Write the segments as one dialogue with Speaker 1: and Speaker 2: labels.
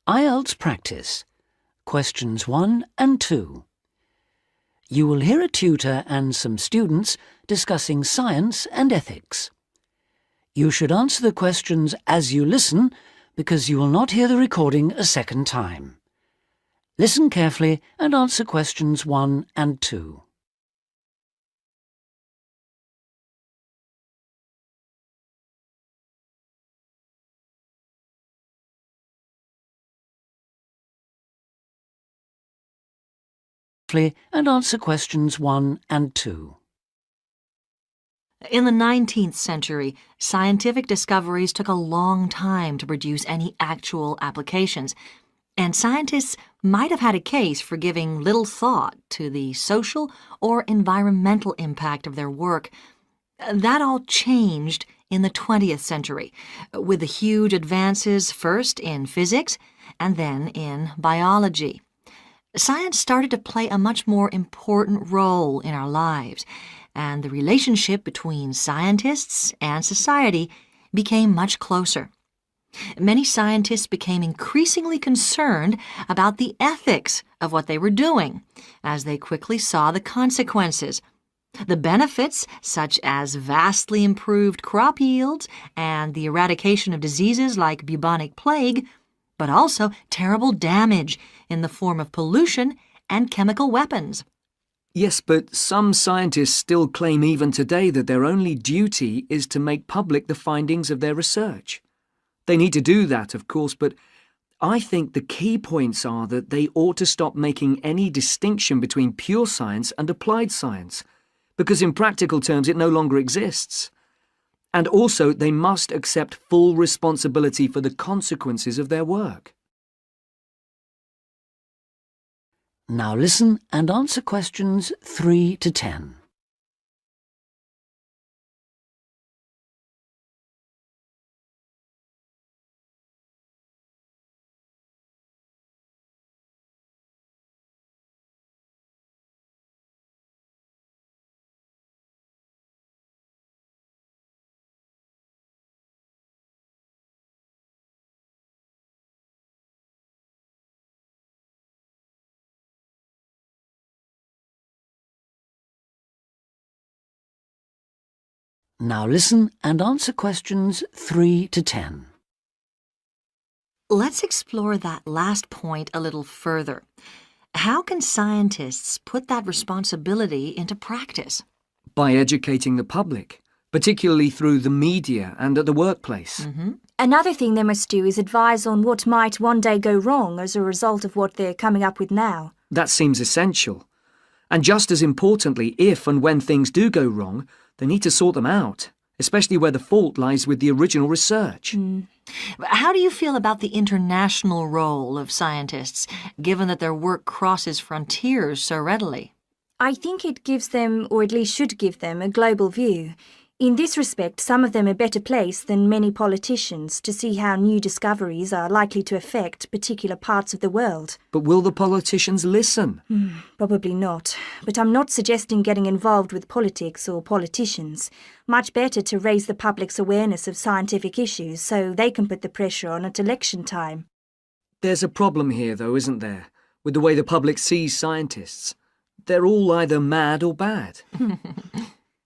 Speaker 1: IELTS Practice, Questions 1 and 2. You will hear a tutor and some students discussing science and ethics. You should answer the questions as you listen because you will not hear the recording a second time. Listen carefully and answer questions 1 and 2. And answer questions 1 and 2.
Speaker 2: In the 19th century, scientific discoveries took a long time to produce any actual applications, and scientists might have had a case for giving little thought to the social or environmental impact of their work. That all changed in the 20th century, with the huge advances first in physics and then in biology. Science started to play a much more important role in our lives, and the relationship between scientists and society became much closer. Many scientists became increasingly concerned about the ethics of what they were doing, as they quickly saw the consequences. The benefits, such as vastly improved crop yields and the eradication of diseases like bubonic plague, but also terrible damage in the form of pollution and chemical weapons.
Speaker 3: Yes, but some scientists still claim even today that their only duty is to make public the findings of their research. They need to do that, of course, but I think the key points are that they ought to stop making any distinction between pure science and applied science, because in practical terms it no longer exists. And also, they must accept full responsibility for the consequences of their work.
Speaker 1: Now listen and answer questions 3 to 10. Now listen and answer questions 3 to 10.
Speaker 2: Let's explore that last point a little further. How can scientists put that responsibility into practice?
Speaker 3: By educating the public, particularly through the media and at the workplace.
Speaker 4: Another thing they must do is advise on what might one day go wrong as a result of what they're coming up with now.
Speaker 3: That seems essential. And just as importantly, if and when things do go wrong, they need to sort them out, especially where the fault lies with the original research.
Speaker 2: How do you feel about the international role of scientists, given that their work crosses frontiers so readily?
Speaker 4: I think it gives them, or at least should give them, a global view. In this respect, some of them are better placed than many politicians to see how new discoveries are likely to affect particular parts of the world.
Speaker 3: But will the politicians listen?
Speaker 4: Probably not. But I'm not suggesting getting involved with politics or politicians. Much better to raise the public's awareness of scientific issues so they can put the pressure on at election time.
Speaker 3: There's a problem here, though, isn't there, with the way the public sees scientists? They're all either mad or bad.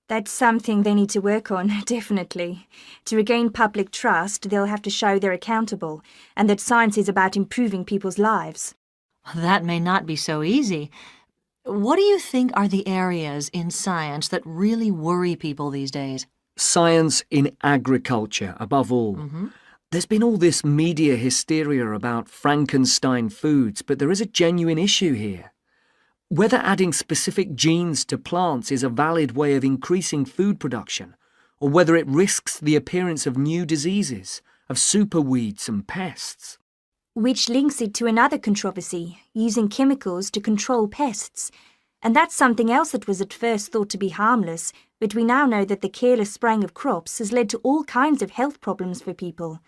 Speaker 4: That's something they need to work on, definitely. To regain public trust, they'll have to show they're accountable, and that science is about improving people's lives.
Speaker 2: That may not be so easy. What do you think are the areas in science that really worry people these days?
Speaker 3: Science in agriculture, above all. There's been all this media hysteria about Frankenstein foods, but there is a genuine issue here. Whether adding specific genes to plants is a valid way of increasing food production, or whether it risks the appearance of new diseases, of superweeds and pests.
Speaker 4: Which links it to another controversy, using chemicals to control pests. And that's something else that was at first thought to be harmless, but we now know that the careless spraying of crops has led to all kinds of health problems for people.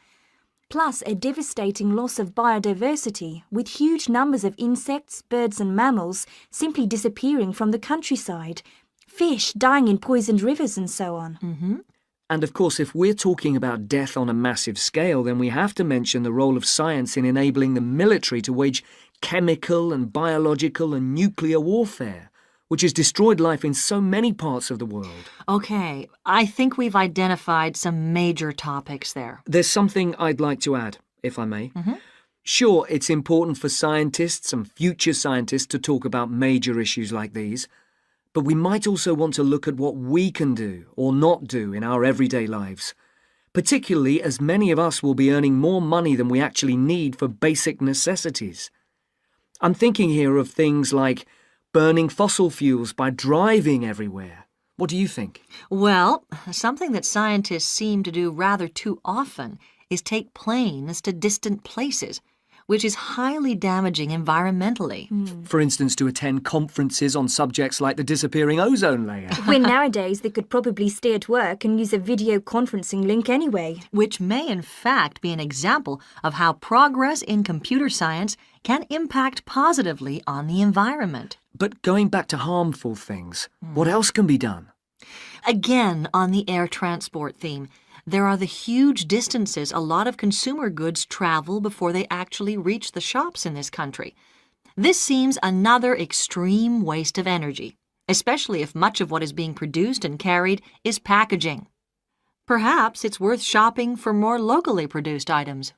Speaker 4: Plus a devastating loss of biodiversity, with huge numbers of insects, birds and mammals simply disappearing from the countryside, fish dying in poisoned rivers and so on.
Speaker 3: And of course, if we're talking about death on a massive scale, then we have to mention the role of science in enabling the military to wage chemical and biological and nuclear warfare, which has destroyed life in so many parts of the world.
Speaker 2: Okay, I think we've identified some major topics there.
Speaker 3: There's something I'd like to add, if I may. Sure, it's important for scientists and future scientists to talk about major issues like these, but we might also want to look at what we can do or not do in our everyday lives, particularly as many of us will be earning more money than we actually need for basic necessities. I'm thinking here of things like burning fossil fuels by driving everywhere. What do you think?
Speaker 2: Well, something that scientists seem to do rather too often is take planes to distant places, which is highly damaging environmentally.
Speaker 3: For instance, to attend conferences on subjects like the disappearing ozone layer.
Speaker 4: When nowadays they could probably stay at work and use a video conferencing link anyway.
Speaker 2: Which may in fact be an example of how progress in computer science can impact positively on the environment.
Speaker 3: But going back to harmful things, what else can be done?
Speaker 2: Again, on the air transport theme, there are the huge distances a lot of consumer goods travel before they actually reach the shops in this country. This seems another extreme waste of energy, especially if much of what is being produced and carried is packaging. Perhaps it's worth shopping for more locally produced items.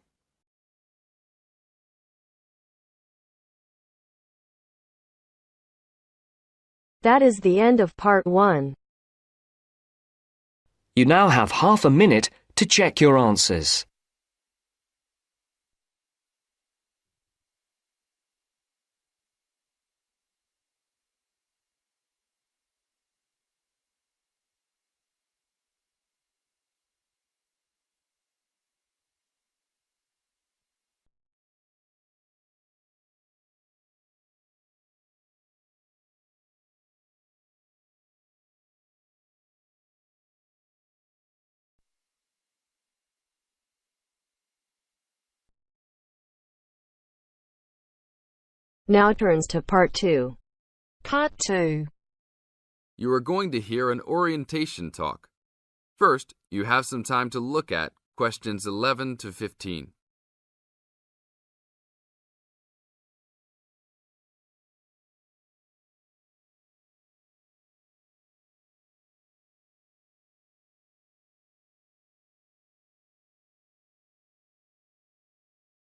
Speaker 5: That is the end of part 1.
Speaker 3: You now have half a minute to check your answers.
Speaker 5: Now turns to part 2.
Speaker 6: Part 2.
Speaker 7: You are going to hear an orientation talk. First, you have some time to look at questions 11 to 15.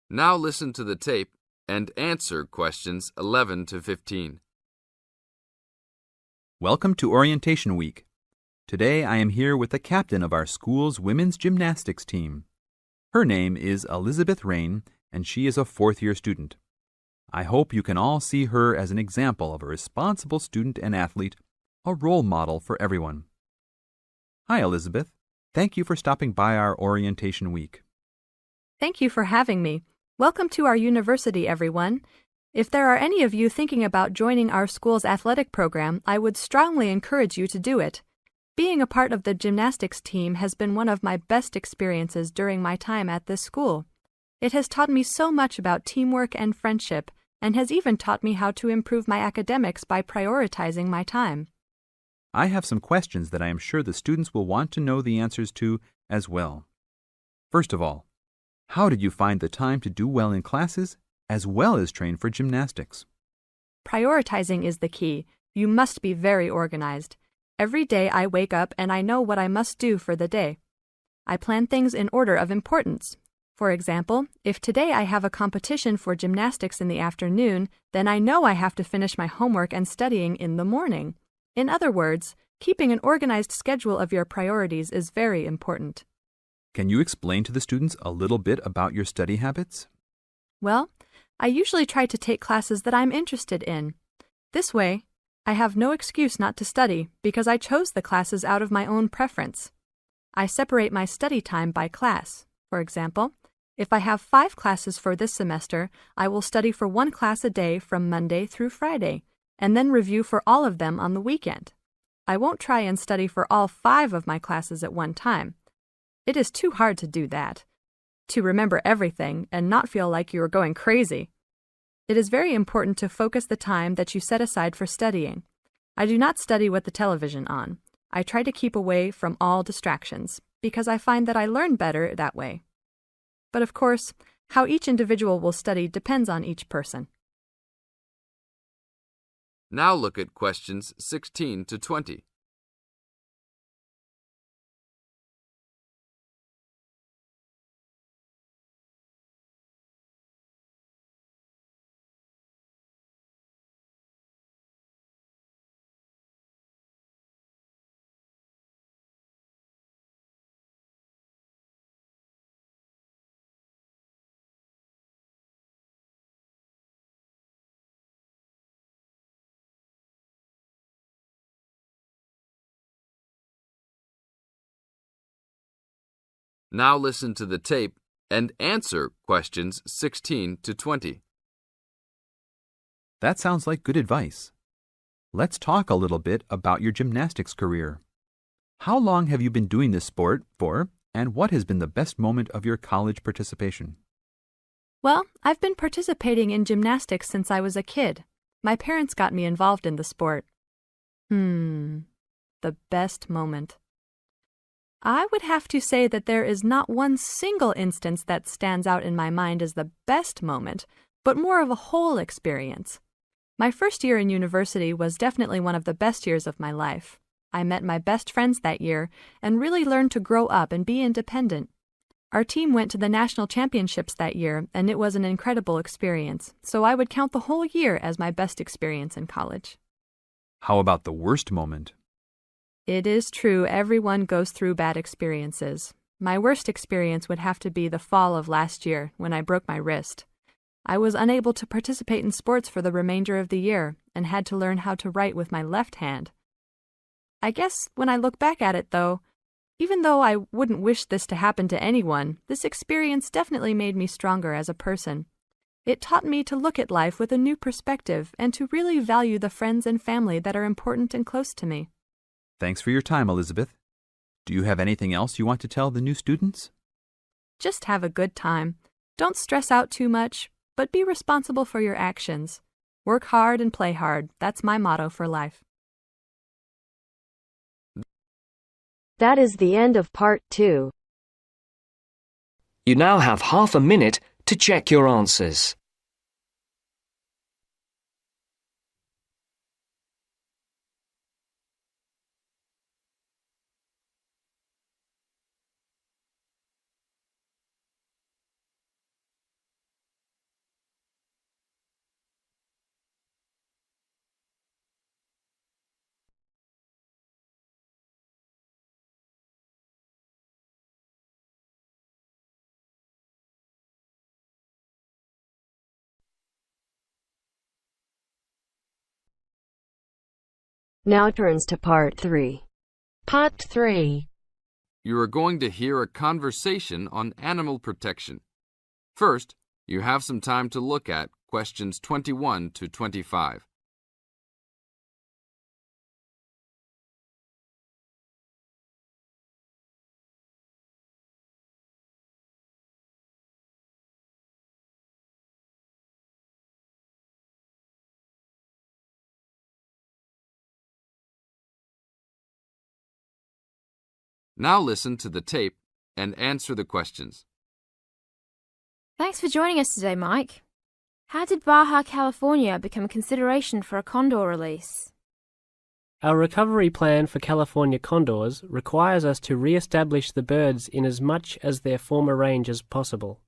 Speaker 7: Now listen to the tape and answer questions 11 to 15.
Speaker 8: Welcome to Orientation Week. Today I am here with the captain of our school's women's gymnastics team. Her name is Elizabeth Rain, and she is a fourth-year student. I hope you can all see her as an example of a responsible student and athlete, a role model for everyone. Hi, Elizabeth. Thank you for stopping by our Orientation Week.
Speaker 9: Thank you for having me. Welcome to our university, everyone. If there are any of you thinking about joining our school's athletic program, I would strongly encourage you to do it. Being a part of the gymnastics team has been one of my best experiences during my time at this school. It has taught me so much about teamwork and friendship, and has even taught me how to improve my academics by prioritizing my time.
Speaker 8: I have some questions that I am sure the students will want to know the answers to as well. First of all, how did you find the time to do well in classes as well as train for gymnastics?
Speaker 9: Prioritizing is the key. You must be very organized. Every day I wake up and I know what I must do for the day. I plan things in order of importance. For example, if today I have a competition for gymnastics in the afternoon, then I know I have to finish my homework and studying in the morning. In other words, keeping an organized schedule of your priorities is very important.
Speaker 8: Can you explain to the students a little bit about your study habits?
Speaker 9: Well, I usually try to take classes that I'm interested in. This way, I have no excuse not to study because I chose the classes out of my own preference. I separate my study time by class. For example, if I have 5 classes for this semester, I will study for 1 class a day from Monday through Friday, and then review for all of them on the weekend. I won't try and study for all 5 of my classes at one time. It is too hard to do that, to remember everything and not feel like you are going crazy. It is very important to focus the time that you set aside for studying. I do not study with the television on. I try to keep away from all distractions because I find that I learn better that way. But of course, how each individual will study depends on each person.
Speaker 7: Now look at questions 16 to 20. Now listen to the tape and answer questions 16 to 20.
Speaker 8: That sounds like good advice. Let's talk a little bit about your gymnastics career. How long have you been doing this sport for, and what has been the best moment of your college participation?
Speaker 9: Well, I've been participating in gymnastics since I was a kid. My parents got me involved in the sport. The best moment. I would have to say that there is not one single instance that stands out in my mind as the best moment, but more of a whole experience. My first year in university was definitely one of the best years of my life. I met my best friends that year and really learned to grow up and be independent. Our team went to the national championships that year, and it was an incredible experience, so I would count the whole year as my best experience in college.
Speaker 8: How about the worst moment?
Speaker 9: It is true everyone goes through bad experiences. My worst experience would have to be the fall of last year when I broke my wrist. I was unable to participate in sports for the remainder of the year and had to learn how to write with my left hand. I guess when I look back at it, though, even though I wouldn't wish this to happen to anyone, this experience definitely made me stronger as a person. It taught me to look at life with a new perspective and to really value the friends and family that are important and close to me.
Speaker 8: Thanks for your time, Elizabeth. Do you have anything else you want to tell the new students?
Speaker 9: Just have a good time. Don't stress out too much, but be responsible for your actions. Work hard and play hard. That's my motto for life.
Speaker 5: That is the end of part 2.
Speaker 3: You now have half a minute to check your answers.
Speaker 5: Now turns to part 3.
Speaker 6: Part 3.
Speaker 7: You are going to hear a conversation on animal protection. First, you have some time to look at questions 21 to 25. Now listen to the tape and answer the questions.
Speaker 10: Thanks for joining us today, Mike. How did Baja California become a consideration for a condor release?
Speaker 11: Our recovery plan for California condors requires us to re-establish the birds in as much as their former range as possible.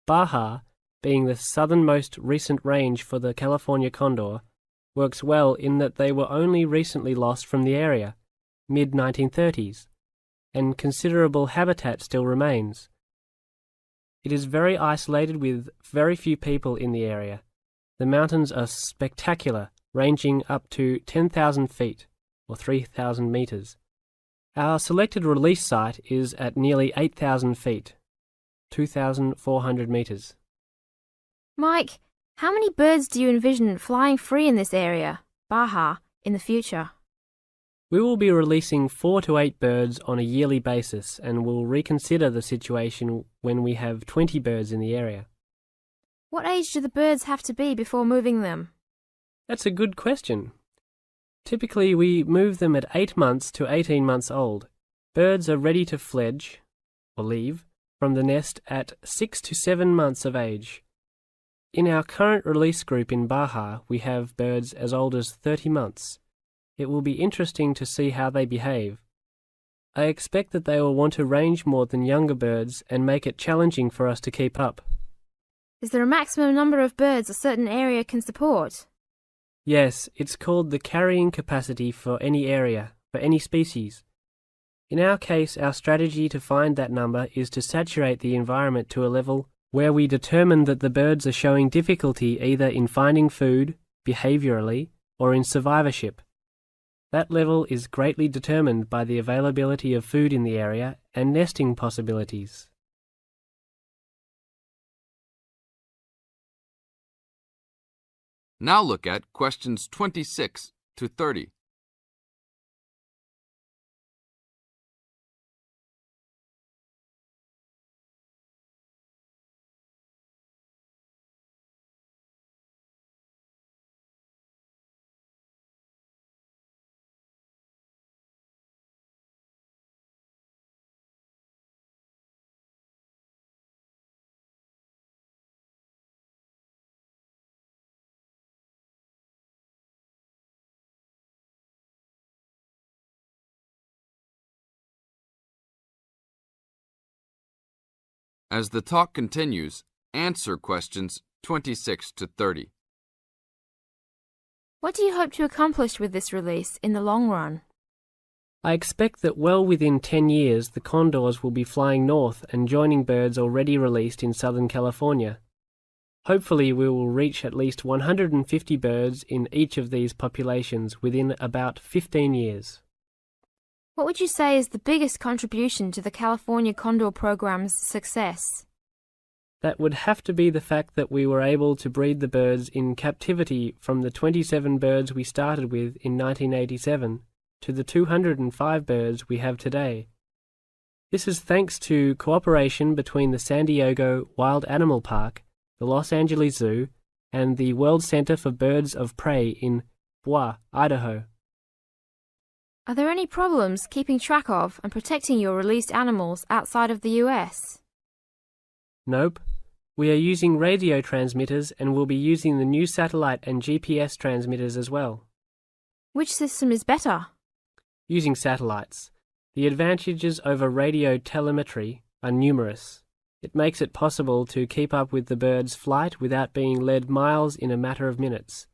Speaker 11: Baja, being the southernmost recent range for the California condor, works well in that they were only recently lost from the area, mid-1930s, and considerable habitat still remains. It is very isolated with very few people in the area. The mountains are spectacular, ranging up to 10,000 feet, or 3,000 meters. Our selected release site is at nearly 8,000 feet, 2,400 meters.
Speaker 10: Mike, how many birds do you envision flying free in this area, Baja, in the future?
Speaker 11: We will be releasing 4 to 8 birds on a yearly basis and will reconsider the situation when we have 20 birds in the area.
Speaker 10: What age do the birds have to be before moving them?
Speaker 11: That's a good question. Typically, we move them at 8 months to 18 months old. Birds are ready to fledge, or leave, from the nest at 6 to 7 months of age. In our current release group in Baja, we have birds as old as 30 months. It will be interesting to see how they behave. I expect that they will want to range more than younger birds and make it challenging for us to keep up.
Speaker 10: Is there a maximum number of birds a certain area can support?
Speaker 11: Yes, it's called the carrying capacity for any area, for any species. In our case, our strategy to find that number is to saturate the environment to a level where we determine that the birds are showing difficulty either in finding food, behaviourally, or in survivorship. That level is greatly determined by the availability of food in the area and nesting possibilities.
Speaker 7: Now look at questions 26 to 30. As the talk continues, answer questions 26 to 30.
Speaker 10: What do you hope to accomplish with this release in the long run?
Speaker 11: I expect that well within 10 years the condors will be flying north and joining birds already released in Southern California. Hopefully we will reach at least 150 birds in each of these populations within about 15 years.
Speaker 10: What would you say is the biggest contribution to the California Condor program's success?
Speaker 11: That would have to be the fact that we were able to breed the birds in captivity from the 27 birds we started with in 1987 to the 205 birds we have today. This is thanks to cooperation between the San Diego Wild Animal Park, the Los Angeles Zoo, and the World Center for Birds of Prey in Boise, Idaho.
Speaker 10: Are there any problems keeping track of and protecting your released animals outside of the US?
Speaker 11: Nope. We are using radio transmitters and will be using the new satellite and GPS transmitters as well.
Speaker 10: Which system is better?
Speaker 11: Using satellites. The advantages over radio telemetry are numerous. It makes it possible to keep up with the bird's flight without being led miles in a matter of minutes.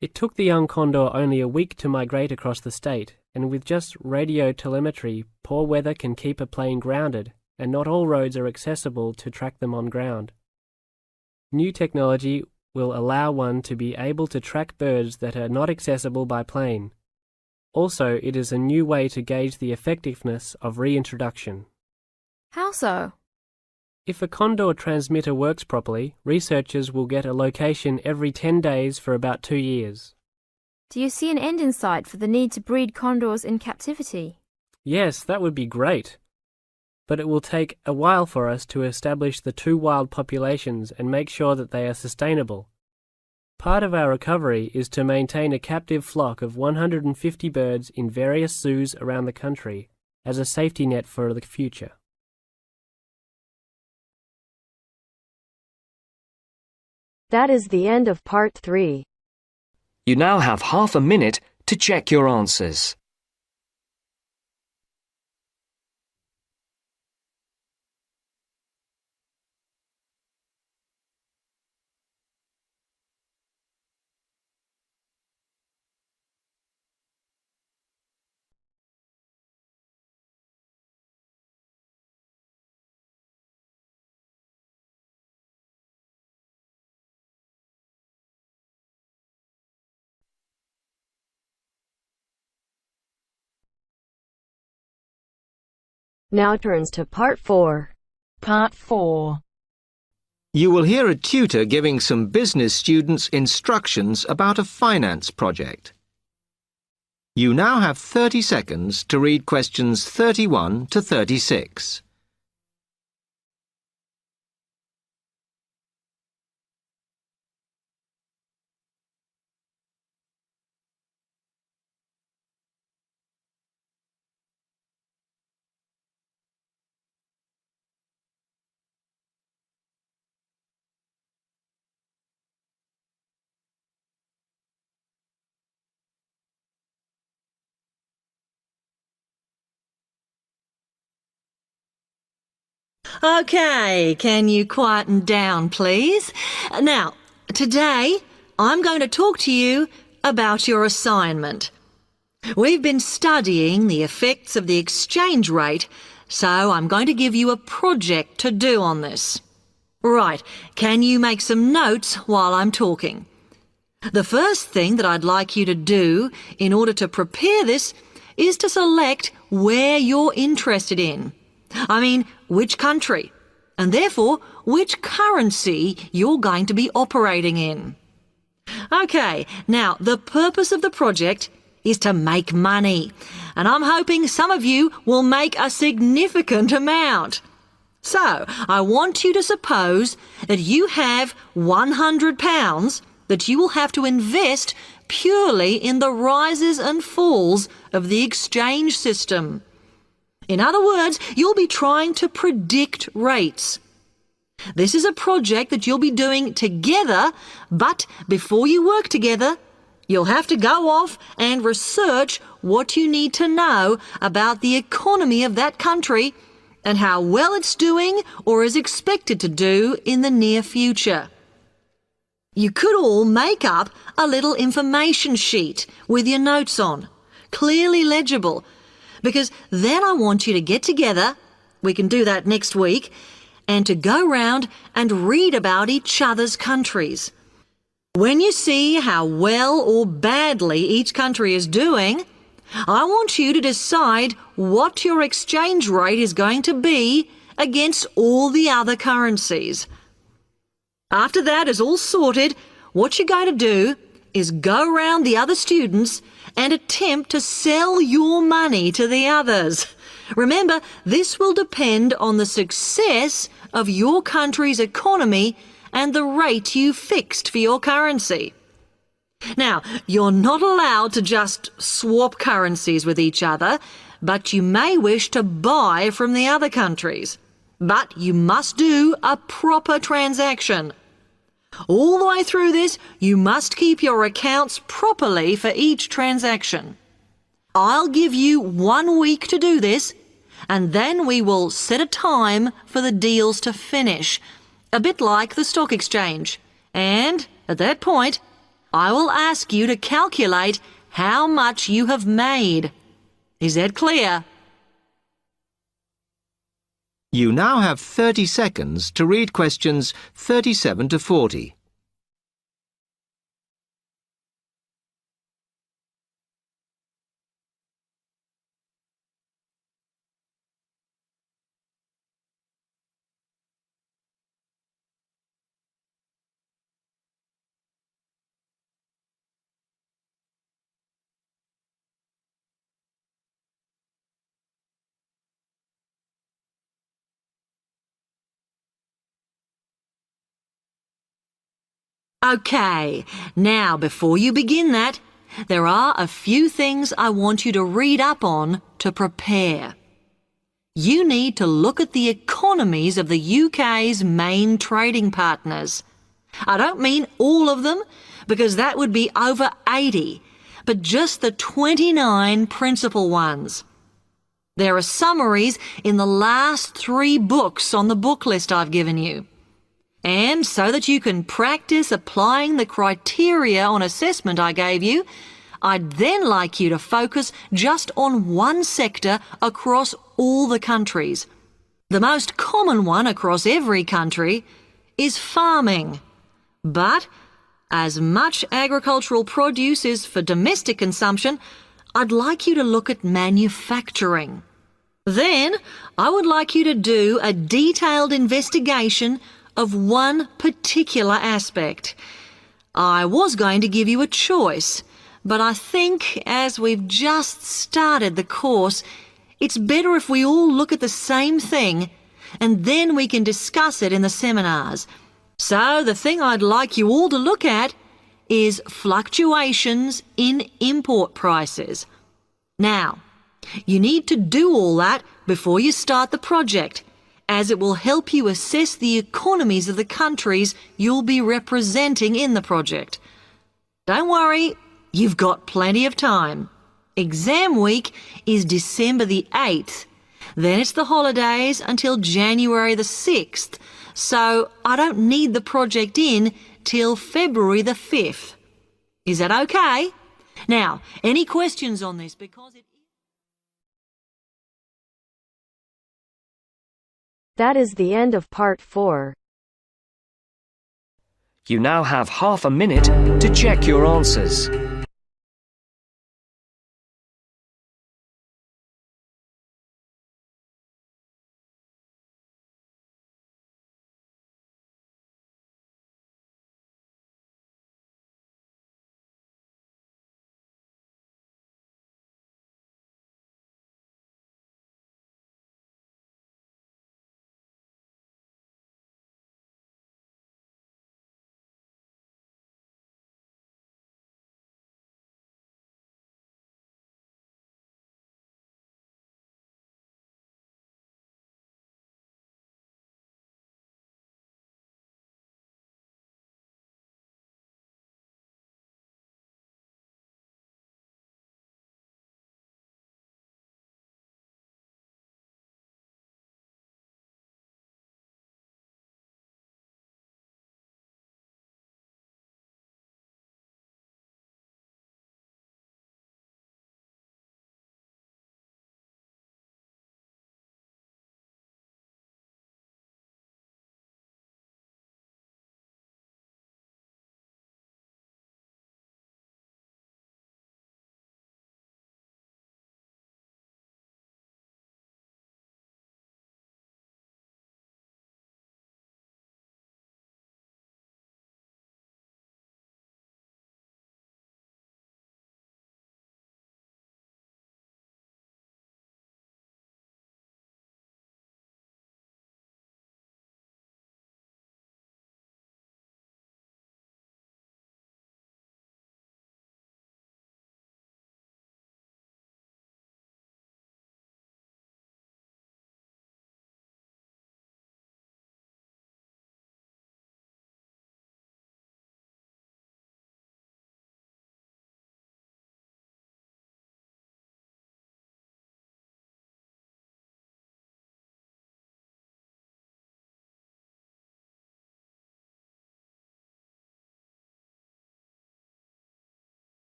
Speaker 11: It took the young condor only a week to migrate across the state, and with just radio telemetry, poor weather can keep a plane grounded, and not all roads are accessible to track them on ground. New technology will allow one to be able to track birds that are not accessible by plane. Also, it is a new way to gauge the effectiveness of reintroduction.
Speaker 10: How so?
Speaker 11: If a condor transmitter works properly, researchers will get a location every 10 days for about 2 years.
Speaker 10: Do you see an end in sight for the need to breed condors in captivity?
Speaker 11: Yes, that would be great. But it will take a while for us to establish the two wild populations and make sure that they are sustainable. Part of our recovery is to maintain a captive flock of 150 birds in various zoos around the country as a safety net for the future.
Speaker 5: That is the end of part 3.
Speaker 3: You now have half a minute to check your answers.
Speaker 5: Now turns to part 4.
Speaker 6: Part 4.
Speaker 12: You will hear a tutor giving some business students instructions about a finance project. You now have 30 seconds to read questions 31 to 36.
Speaker 2: Okay, can you quieten down, please? Now, today I'm going to talk to you about your assignment. We've been studying the effects of the exchange rate, so I'm going to give you a project to do on this. Right, can you make some notes while I'm talking? The first thing that I'd like you to do in order to prepare this is to select where you're interested in. I mean, which country, and therefore which currency you're going to be operating in. Okay, now the purpose of the project is to make money, and I'm hoping some of you will make a significant amount. So, I want you to suppose that you have £100 that you will have to invest purely in the rises and falls of the exchange system. In other words, you'll be trying to predict rates. This is a project that you'll be doing together, but before you work together, you'll have to go off and research what you need to know about the economy of that country and how well it's doing or is expected to do in the near future. You could all make up a little information sheet with your notes on, clearly legible, because then I want you to get together, we can do that next week, and to go round and read about each other's countries. When you see how well or badly each country is doing, I want you to decide what your exchange rate is going to be against all the other currencies. After that is all sorted, what you're going to do is go round the other students and attempt to sell your money to the others. Remember, this will depend on the success of your country's economy and the rate you fixed for your currency. Now, you're not allowed to just swap currencies with each other, but you may wish to buy from the other countries. But you must do a proper transaction. All the way through this, you must keep your accounts properly for each transaction. I'll give you 1 week to do this, and then we will set a time for the deals to finish, a bit like the stock exchange. And at that point, I will ask you to calculate how much you have made. Is that clear?
Speaker 12: You now have 30 seconds to read questions 37 to 40.
Speaker 2: Okay, now before you begin that, there are a few things I want you to read up on to prepare. You need to look at the economies of the UK's main trading partners. I don't mean all of them, because that would be over 80, but just the 29 principal ones. There are summaries in the last 3 books on the book list I've given you. And so that you can practice applying the criteria on assessment I gave you, I'd then like you to focus just on one sector across all the countries. The most common one across every country is farming. But as much agricultural produce is for domestic consumption, I'd like you to look at manufacturing. Then I would like you to do a detailed investigation of one particular aspect. I was going to give you a choice, but I think as we've just started the course, it's better if we all look at the same thing and then we can discuss it in the seminars. So the thing I'd like you all to look at is fluctuations in import prices. Now, you need to do all that before you start the project, as it will help you assess the economies of the countries you'll be representing in the project. Don't worry, you've got plenty of time. Exam week is December the 8th, Then it's the holidays until January the 6th, so I don't need the project in till February the 5th. Is that okay? Now, any questions on this? Because
Speaker 5: That is the end of part 4.
Speaker 3: You now have half a minute to check your answers.